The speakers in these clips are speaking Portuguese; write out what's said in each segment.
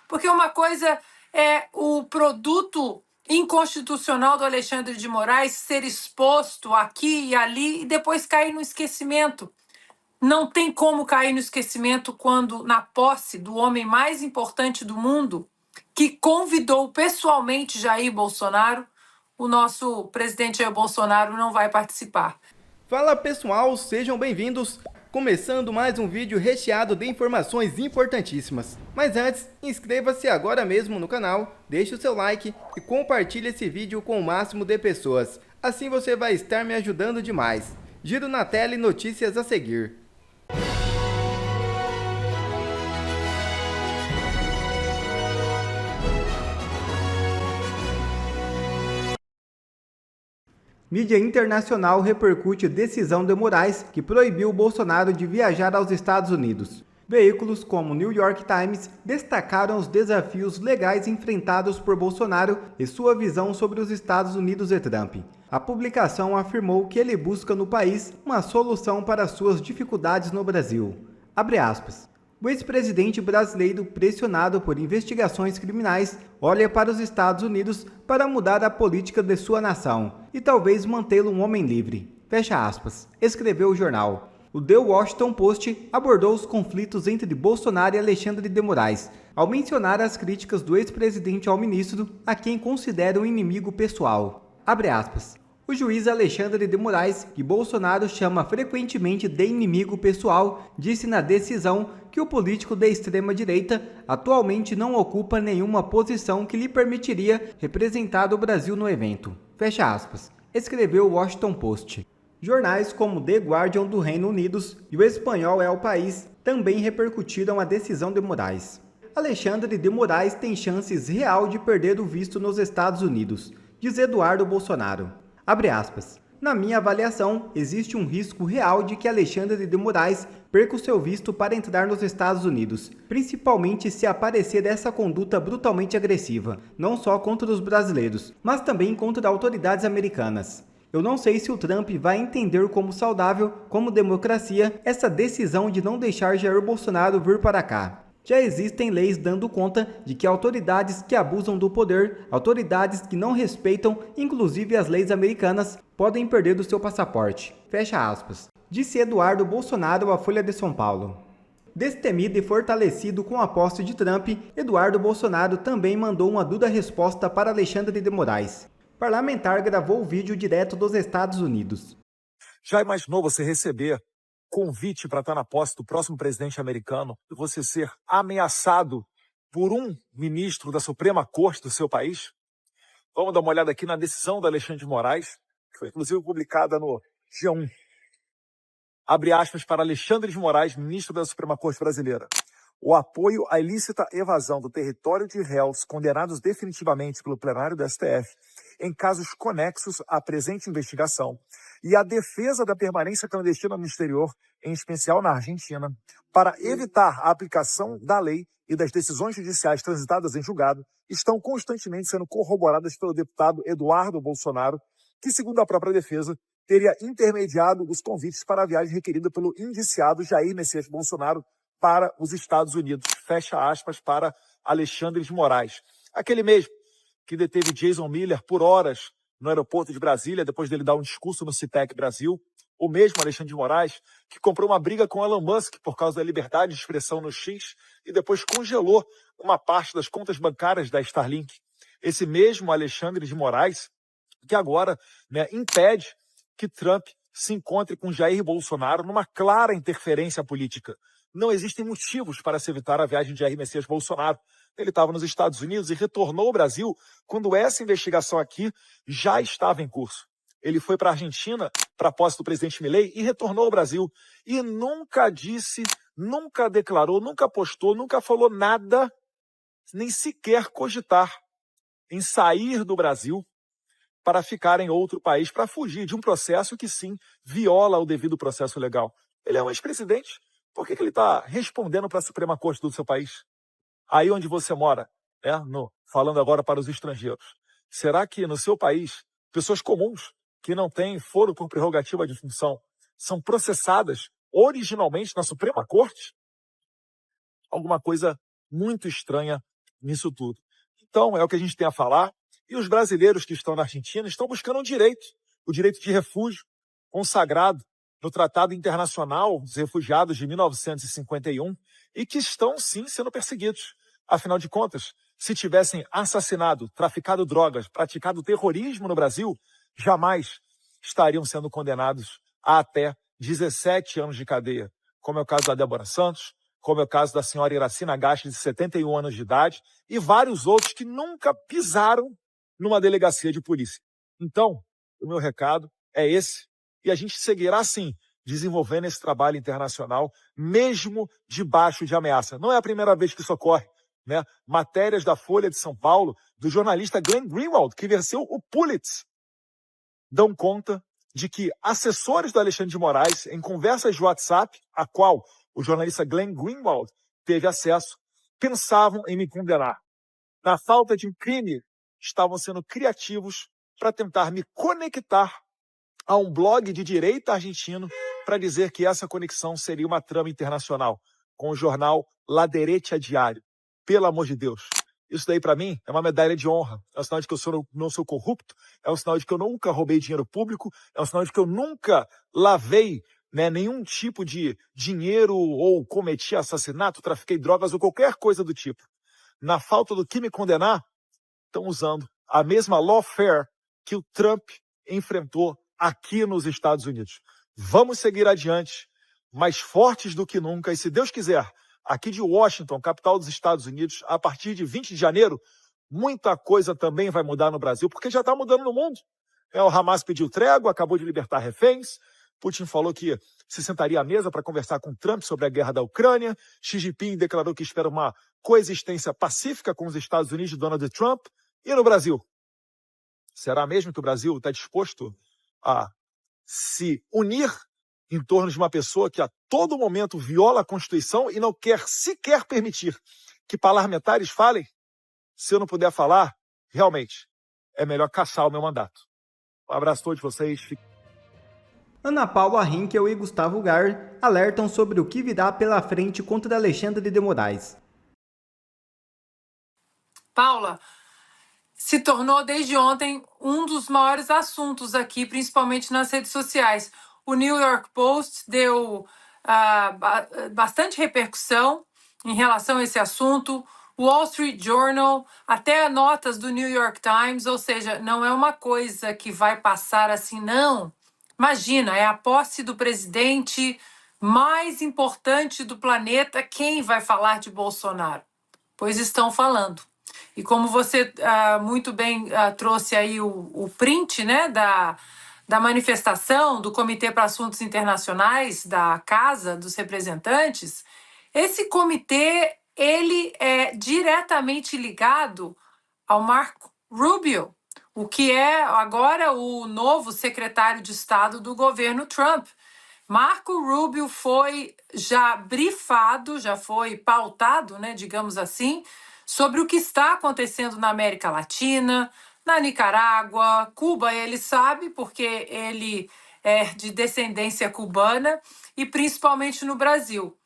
Porque uma coisa é o produto inconstitucional do Alexandre de Moraes ser exposto aqui e ali e depois cair no esquecimento. Não tem como cair no esquecimento quando, na posse do homem mais importante do mundo, que convidou pessoalmente Jair Bolsonaro, o nosso presidente Jair Bolsonaro não vai participar. Fala pessoal, sejam bem-vindos! Começando mais um vídeo recheado de informações importantíssimas. Mas antes, inscreva-se agora mesmo no canal, deixe o seu like e compartilhe esse vídeo com o máximo de pessoas. Assim você vai estar me ajudando demais. Giro na tela e notícias a seguir. Mídia internacional repercute decisão de Moraes que proibiu Bolsonaro de viajar aos Estados Unidos. Veículos como o New York Times destacaram os desafios legais enfrentados por Bolsonaro e sua visão sobre os Estados Unidos e Trump. A publicação afirmou que ele busca no país uma solução para suas dificuldades no Brasil. Abre aspas. O ex-presidente brasileiro, pressionado por investigações criminais, olha para os Estados Unidos para mudar a política de sua nação e talvez mantê-lo um homem livre. Fecha aspas, escreveu o jornal. O The Washington Post abordou os conflitos entre Bolsonaro e Alexandre de Moraes, ao mencionar as críticas do ex-presidente ao ministro, a quem considera um inimigo pessoal. Abre aspas. O juiz Alexandre de Moraes, que Bolsonaro chama frequentemente de inimigo pessoal, disse na decisão que o político de extrema-direita atualmente não ocupa nenhuma posição que lhe permitiria representar o Brasil no evento. Fecha aspas. Escreveu o Washington Post. Jornais como The Guardian do Reino Unido e o espanhol El País também repercutiram a decisão de Moraes. Alexandre de Moraes tem chances real de perder o visto nos Estados Unidos, diz Eduardo Bolsonaro. Abre aspas. Na minha avaliação, existe um risco real de que Alexandre de Moraes perca o seu visto para entrar nos Estados Unidos, principalmente se aparecer essa conduta brutalmente agressiva, não só contra os brasileiros, mas também contra autoridades americanas. Eu não sei se o Trump vai entender como saudável, como democracia, essa decisão de não deixar Jair Bolsonaro vir para cá. Já existem leis dando conta de que autoridades que abusam do poder, autoridades que não respeitam, inclusive as leis americanas, podem perder o seu passaporte. Fecha aspas. Disse Eduardo Bolsonaro à Folha de São Paulo. Destemido e fortalecido com a posse de Trump, Eduardo Bolsonaro também mandou uma dura resposta para Alexandre de Moraes. Parlamentar gravou o vídeo direto dos Estados Unidos. Já imaginou você receber convite para estar na posse do próximo presidente americano e você ser ameaçado por um ministro da Suprema Corte do seu país? Vamos dar uma olhada aqui na decisão do Alexandre de Moraes, que foi inclusive publicada no G1. Abre aspas para Alexandre de Moraes, ministro da Suprema Corte brasileira. O apoio à ilícita evasão do território de réus condenados definitivamente pelo plenário do STF em casos conexos à presente investigação e a defesa da permanência clandestina no exterior, em especial na Argentina, para evitar a aplicação da lei e das decisões judiciais transitadas em julgado, estão constantemente sendo corroboradas pelo deputado Eduardo Bolsonaro, que, segundo a própria defesa, teria intermediado os convites para a viagem requerida pelo indiciado Jair Messias Bolsonaro para os Estados Unidos. Fecha aspas para Alexandre de Moraes. Aquele mesmo que deteve Jason Miller por horas no aeroporto de Brasília, depois dele dar um discurso no CITEC Brasil. O mesmo Alexandre de Moraes, que comprou uma briga com Elon Musk por causa da liberdade de expressão no X e depois congelou uma parte das contas bancárias da Starlink. Esse mesmo Alexandre de Moraes, que agora impede que Trump se encontre com Jair Bolsonaro numa clara interferência política. Não existem motivos para se evitar a viagem de Jair Messias Bolsonaro. Ele estava nos Estados Unidos e retornou ao Brasil quando essa investigação aqui já estava em curso. Ele foi para a Argentina, para a posse do presidente Milei, e retornou ao Brasil. E nunca disse, nunca declarou, nunca postou, nunca falou nada, nem sequer cogitar em sair do Brasil para ficar em outro país, para fugir de um processo que sim viola o devido processo legal. Ele é um ex-presidente. Por que ele está respondendo para a Suprema Corte do seu país? Aí onde você mora, falando agora para os estrangeiros. Será que no seu país, pessoas comuns, que não têm foro por prerrogativa de função, são processadas originalmente na Suprema Corte? Alguma coisa muito estranha nisso tudo. Então, é o que a gente tem a falar. E os brasileiros que estão na Argentina estão buscando um direito, o direito de refúgio, consagrado no Tratado Internacional dos Refugiados de 1951, e que estão, sim, sendo perseguidos. Afinal de contas, se tivessem assassinado, traficado drogas, praticado terrorismo no Brasil, jamais estariam sendo condenados a até 17 anos de cadeia, como é o caso da Débora Santos, como é o caso da senhora Iracina Gaste, de 71 anos de idade, e vários outros que nunca pisaram numa delegacia de polícia. Então, o meu recado é esse, e a gente seguirá, sim, desenvolvendo esse trabalho internacional, mesmo debaixo de ameaça. Não é a primeira vez que isso ocorre, né? Matérias da Folha de São Paulo, do jornalista Glenn Greenwald, que venceu o Pulitzer, dão conta de que assessores do Alexandre de Moraes, em conversas de WhatsApp, a qual o jornalista Glenn Greenwald teve acesso, pensavam em me condenar. Na falta de um crime, estavam sendo criativos para tentar me conectar a um blog de direita argentino para dizer que essa conexão seria uma trama internacional com o jornal La Derecha Diário. Pelo amor de Deus. Isso daí, para mim, é uma medalha de honra. É um sinal de que eu não sou corrupto, é um sinal de que eu nunca roubei dinheiro público, é um sinal de que eu nunca lavei, né, nenhum tipo de dinheiro ou cometi assassinato, trafiquei drogas ou qualquer coisa do tipo. Na falta do que me condenar, estão usando a mesma lawfare que o Trump enfrentou aqui nos Estados Unidos. Vamos seguir adiante, mais fortes do que nunca, e se Deus quiser, aqui de Washington, capital dos Estados Unidos, a partir de 20 de janeiro, muita coisa também vai mudar no Brasil, porque já está mudando no mundo. O Hamas pediu trégua, acabou de libertar reféns, Putin falou que se sentaria à mesa para conversar com Trump sobre a guerra da Ucrânia, Xi Jinping declarou que espera uma coexistência pacífica com os Estados Unidos de Donald Trump. E no Brasil? Será mesmo que o Brasil está disposto a se unir em torno de uma pessoa que a todo momento viola a Constituição e não quer sequer permitir que parlamentares falem? Se eu não puder falar, realmente, é melhor caçar o meu mandato. Um abraço a todos vocês. Ana Paula Hinkel e Gustavo Gar alertam sobre o que virá pela frente contra Alexandre de Moraes. Paula, se tornou desde ontem um dos maiores assuntos aqui, principalmente nas redes sociais. O New York Post deu bastante repercussão em relação a esse assunto. O Wall Street Journal, até notas do New York Times, ou seja, não é uma coisa que vai passar assim, não. Imagina, é a posse do presidente mais importante do planeta. Quem vai falar de Bolsonaro? Pois estão falando. E como você muito bem trouxe aí o print, né, da manifestação do Comitê para Assuntos Internacionais da Casa dos Representantes, esse comitê ele é diretamente ligado ao Marco Rubio, o que é agora o novo secretário de Estado do governo Trump. Marco Rubio foi já brifado, já foi pautado, né, digamos assim, sobre o que está acontecendo na América Latina, na Nicarágua, Cuba, ele sabe, porque ele é de descendência cubana, e principalmente no Brasil.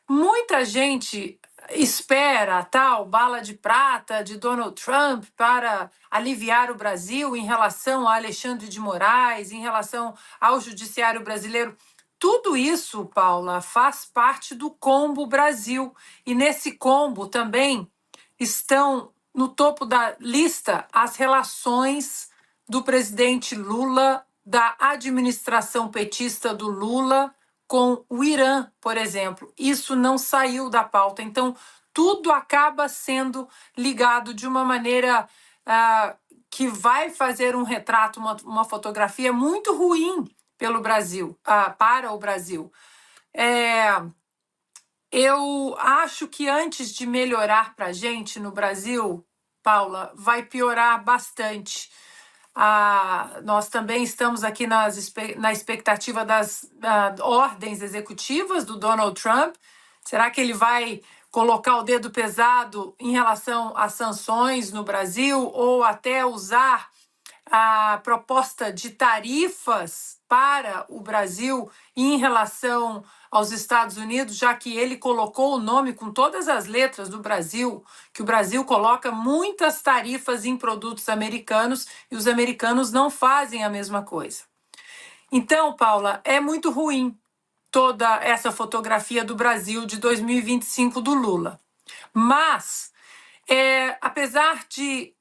Muita gente espera tal bala de prata de Donald Trump para aliviar o Brasil em relação a Alexandre de Moraes, em relação ao judiciário brasileiro. Tudo isso, Paula, faz parte do combo Brasil. E nesse combo também estão no topo da lista as relações do presidente Lula, da administração petista do Lula com o Irã, por exemplo. Isso não saiu da pauta. Então, tudo acaba sendo ligado de uma maneira que vai fazer um retrato, uma fotografia muito ruim pelo Brasil, para o Brasil. Eu acho que antes de melhorar para a gente no Brasil, Paula, vai piorar bastante. Nós também estamos aqui na expectativa das ordens executivas do Donald Trump. Será que ele vai colocar o dedo pesado em relação às sanções no Brasil ou até usar a proposta de tarifas para o Brasil em relação aos Estados Unidos, já que ele colocou o nome com todas as letras do Brasil, que o Brasil coloca muitas tarifas em produtos americanos e os americanos não fazem a mesma coisa. Então, Paula, é muito ruim toda essa fotografia do Brasil de 2025 do Lula. Mas, apesar de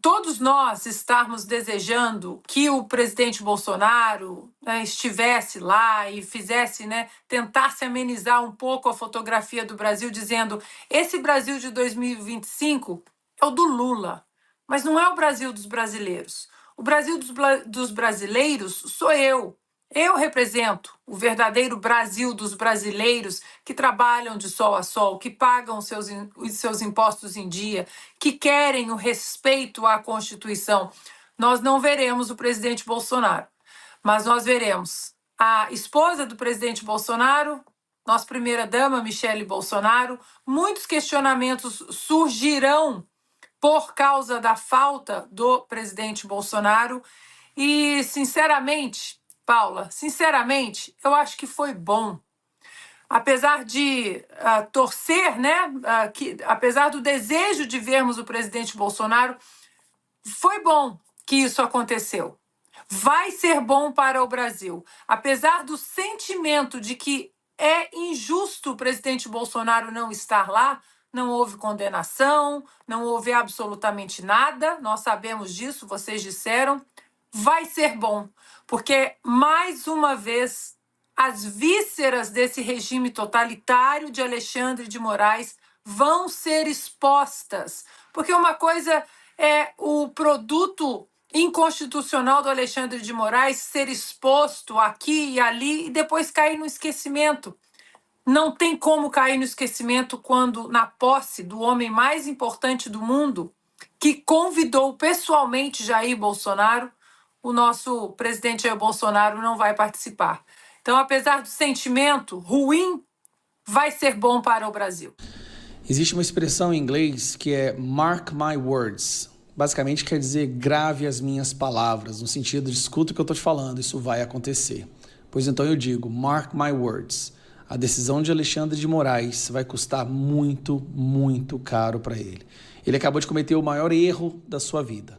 todos nós estarmos desejando que o presidente Bolsonaro estivesse lá e fizesse, tentasse amenizar um pouco a fotografia do Brasil, dizendo esse Brasil de 2025 é o do Lula, mas não é o Brasil dos brasileiros. O Brasil dos brasileiros sou eu. Eu represento o verdadeiro Brasil dos brasileiros que trabalham de sol a sol, que pagam os seus impostos em dia, que querem o respeito à Constituição. Nós não veremos o presidente Bolsonaro, mas nós veremos a esposa do presidente Bolsonaro, nossa primeira-dama, Michele Bolsonaro. Muitos questionamentos surgirão por causa da falta do presidente Bolsonaro e, sinceramente, Paula, eu acho que foi bom. Apesar de torcer, apesar do desejo de vermos o presidente Bolsonaro, foi bom que isso aconteceu. Vai ser bom para o Brasil. Apesar do sentimento de que é injusto o presidente Bolsonaro não estar lá, não houve condenação, não houve absolutamente nada, nós sabemos disso, vocês disseram. Vai ser bom, porque, mais uma vez, as vísceras desse regime totalitário de Alexandre de Moraes vão ser expostas. Porque uma coisa é o produto inconstitucional do Alexandre de Moraes ser exposto aqui e ali e depois cair no esquecimento. Não tem como cair no esquecimento quando, na posse do homem mais importante do mundo, que convidou pessoalmente Jair Bolsonaro, o nosso presidente Jair Bolsonaro não vai participar. Então, apesar do sentimento ruim, vai ser bom para o Brasil. Existe uma expressão em inglês que é mark my words. Basicamente quer dizer grave as minhas palavras, no sentido de escuta o que eu estou te falando, isso vai acontecer. Pois então eu digo, mark my words. A decisão de Alexandre de Moraes vai custar muito, muito caro para ele. Ele acabou de cometer o maior erro da sua vida.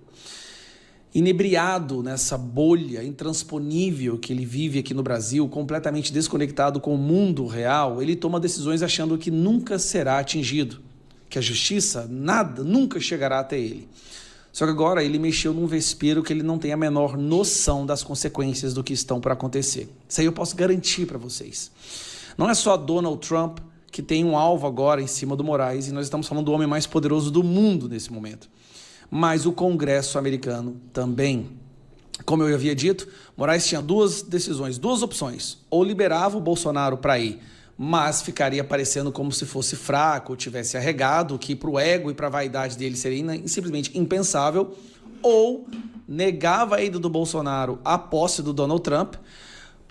Inebriado nessa bolha intransponível que ele vive aqui no Brasil, completamente desconectado com o mundo real, ele toma decisões achando que nunca será atingido, que a justiça, nunca chegará até ele. Só que agora ele mexeu num vespeiro que ele não tem a menor noção das consequências do que estão para acontecer. Isso aí eu posso garantir para vocês. Não é só Donald Trump que tem um alvo agora em cima do Moraes, e nós estamos falando do homem mais poderoso do mundo nesse momento. Mas o Congresso americano também. Como eu havia dito, Moraes tinha duas decisões, duas opções. Ou liberava o Bolsonaro para ir, mas ficaria parecendo como se fosse fraco, ou tivesse arregado, o que para o ego e para a vaidade dele seria simplesmente impensável. Ou negava a ida do Bolsonaro à posse do Donald Trump,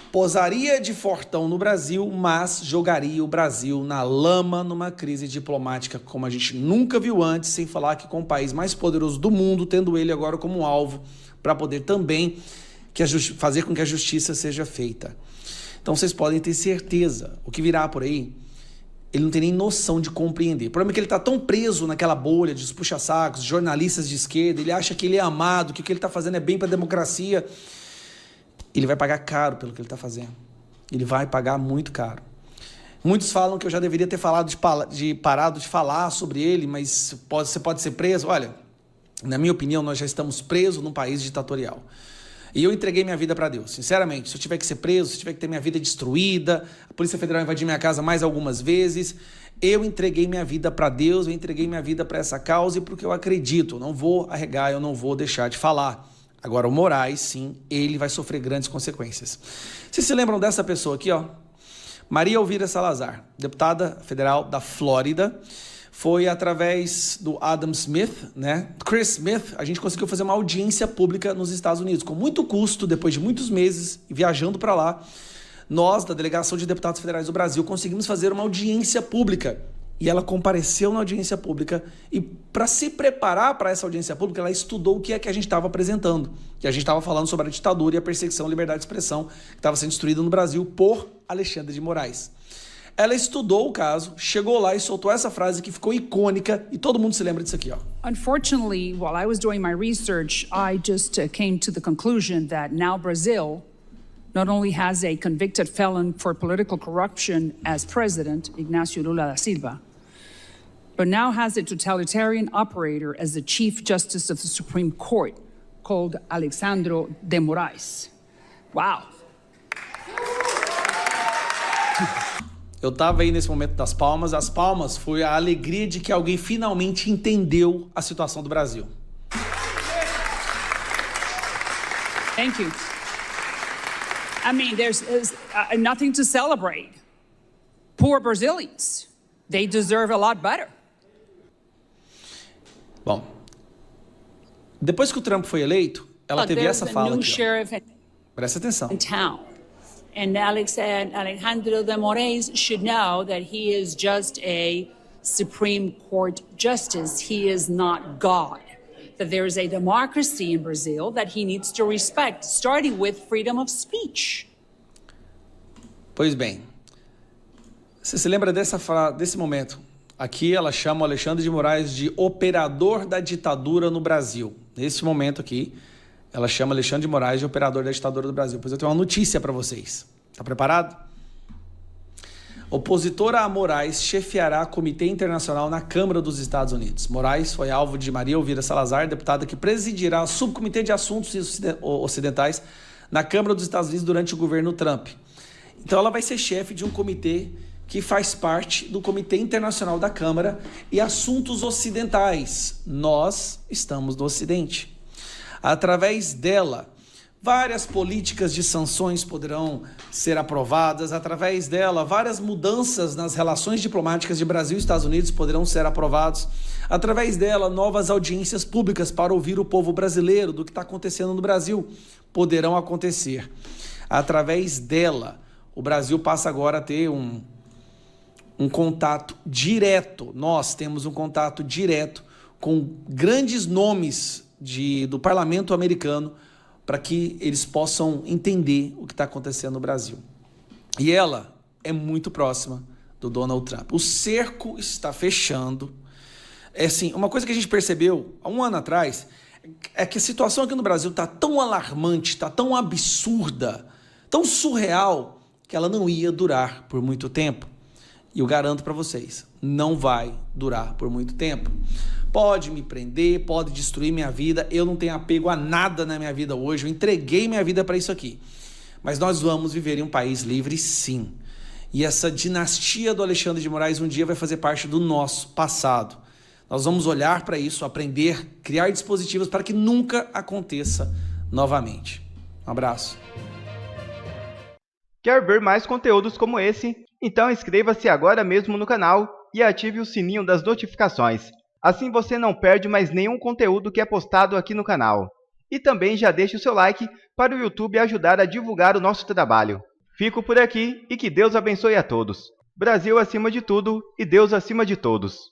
posaria de fortão no Brasil, mas jogaria o Brasil na lama numa crise diplomática como a gente nunca viu antes, sem falar que com o país mais poderoso do mundo, tendo ele agora como alvo para poder também fazer com que a justiça seja feita. Então vocês podem ter certeza, o que virá por aí, ele não tem nem noção de compreender. O problema é que ele está tão preso naquela bolha dos puxa-sacos, jornalistas de esquerda, ele acha que ele é amado, que o que ele está fazendo é bem para a democracia. Ele vai pagar caro pelo que ele está fazendo. Ele vai pagar muito caro. Muitos falam que eu já deveria ter parado de falar sobre ele, mas você pode ser preso. Olha, na minha opinião, nós já estamos presos num país ditatorial. E eu entreguei minha vida para Deus, sinceramente. Se eu tiver que ser preso, se eu tiver que ter minha vida destruída, a Polícia Federal invadir minha casa mais algumas vezes, eu entreguei minha vida para Deus, eu entreguei minha vida para essa causa e porque eu acredito. Eu não vou arregar, eu não vou deixar de falar. Agora, o Moraes, sim, ele vai sofrer grandes consequências. Vocês se lembram dessa pessoa aqui, ó? Maria Elvira Salazar, deputada federal da Flórida. Foi através do Adam Smith, Chris Smith, a gente conseguiu fazer uma audiência pública nos Estados Unidos. Com muito custo, depois de muitos meses, viajando para lá, nós, da Delegação de Deputados Federais do Brasil, conseguimos fazer uma audiência pública E ela compareceu na audiência pública e, para se preparar para essa audiência pública, ela estudou o que é que a gente estava apresentando. Que a gente estava falando sobre a ditadura e a perseguição à liberdade de expressão que estava sendo destruída no Brasil por Alexandre de Moraes. Ela estudou o caso, chegou lá e soltou essa frase que ficou icônica e todo mundo se lembra disso aqui, ó. Unfortunately, while I was doing my research, I just came to the conclusion that now Brazil not only has a convicted felon for political corruption as president, Ignacio Lula da Silva, but now has a totalitarian operator as the Chief Justice of the Supreme Court, called Alexandre de Moraes. Wow. Eu estava aí nesse momento das palmas. As palmas foi a alegria de que alguém finalmente entendeu a situação do Brasil. Thank you. I mean, there's nothing to celebrate. Poor Brazilians. They deserve a lot better. Bom, depois que o Trump foi eleito, ela teve essa fala aqui, ó. Presta atenção. And Alexandre de Moraes should know that he is just a Supreme Court justice. He is not God. That there is a democracy in Brazil that he needs to respect, starting with freedom of speech. Pois bem, você se lembra desse momento? Aqui ela chama o Alexandre de Moraes de operador da ditadura no Brasil. Nesse momento aqui, ela chama Alexandre de Moraes de operador da ditadura do Brasil. Pois eu tenho uma notícia para vocês. Tá preparado? Opositora a Moraes chefiará Comitê Internacional na Câmara dos Estados Unidos. Moraes foi alvo de Maria Elvira Salazar, deputada que presidirá o Subcomitê de Assuntos Ocidentais na Câmara dos Estados Unidos durante o governo Trump. Então ela vai ser chefe de um comitê que faz parte do Comitê Internacional da Câmara e Assuntos Ocidentais. Nós estamos no Ocidente. Através dela, várias políticas de sanções poderão ser aprovadas. Através dela, várias mudanças nas relações diplomáticas de Brasil e Estados Unidos poderão ser aprovadas. Através dela, novas audiências públicas para ouvir o povo brasileiro do que está acontecendo no Brasil poderão acontecer. Através dela, o Brasil passa agora a ter um contato direto. Nós temos um contato direto com grandes nomes do parlamento americano para que eles possam entender o que está acontecendo no Brasil. E ela é muito próxima do Donald Trump. O cerco está fechando. É assim, uma coisa que a gente percebeu há um ano atrás é que a situação aqui no Brasil está tão alarmante, está tão absurda, tão surreal, que ela não ia durar por muito tempo. E eu garanto para vocês, não vai durar por muito tempo. Pode me prender, pode destruir minha vida, eu não tenho apego a nada na minha vida hoje, eu entreguei minha vida para isso aqui. Mas nós vamos viver em um país livre, sim. E essa dinastia do Alexandre de Moraes um dia vai fazer parte do nosso passado. Nós vamos olhar para isso, aprender, criar dispositivos para que nunca aconteça novamente. Um abraço. Quer ver mais conteúdos como esse? Então inscreva-se agora mesmo no canal e ative o sininho das notificações. Assim você não perde mais nenhum conteúdo que é postado aqui no canal. E também já deixe o seu like para o YouTube ajudar a divulgar o nosso trabalho. Fico por aqui e que Deus abençoe a todos. Brasil acima de tudo e Deus acima de todos.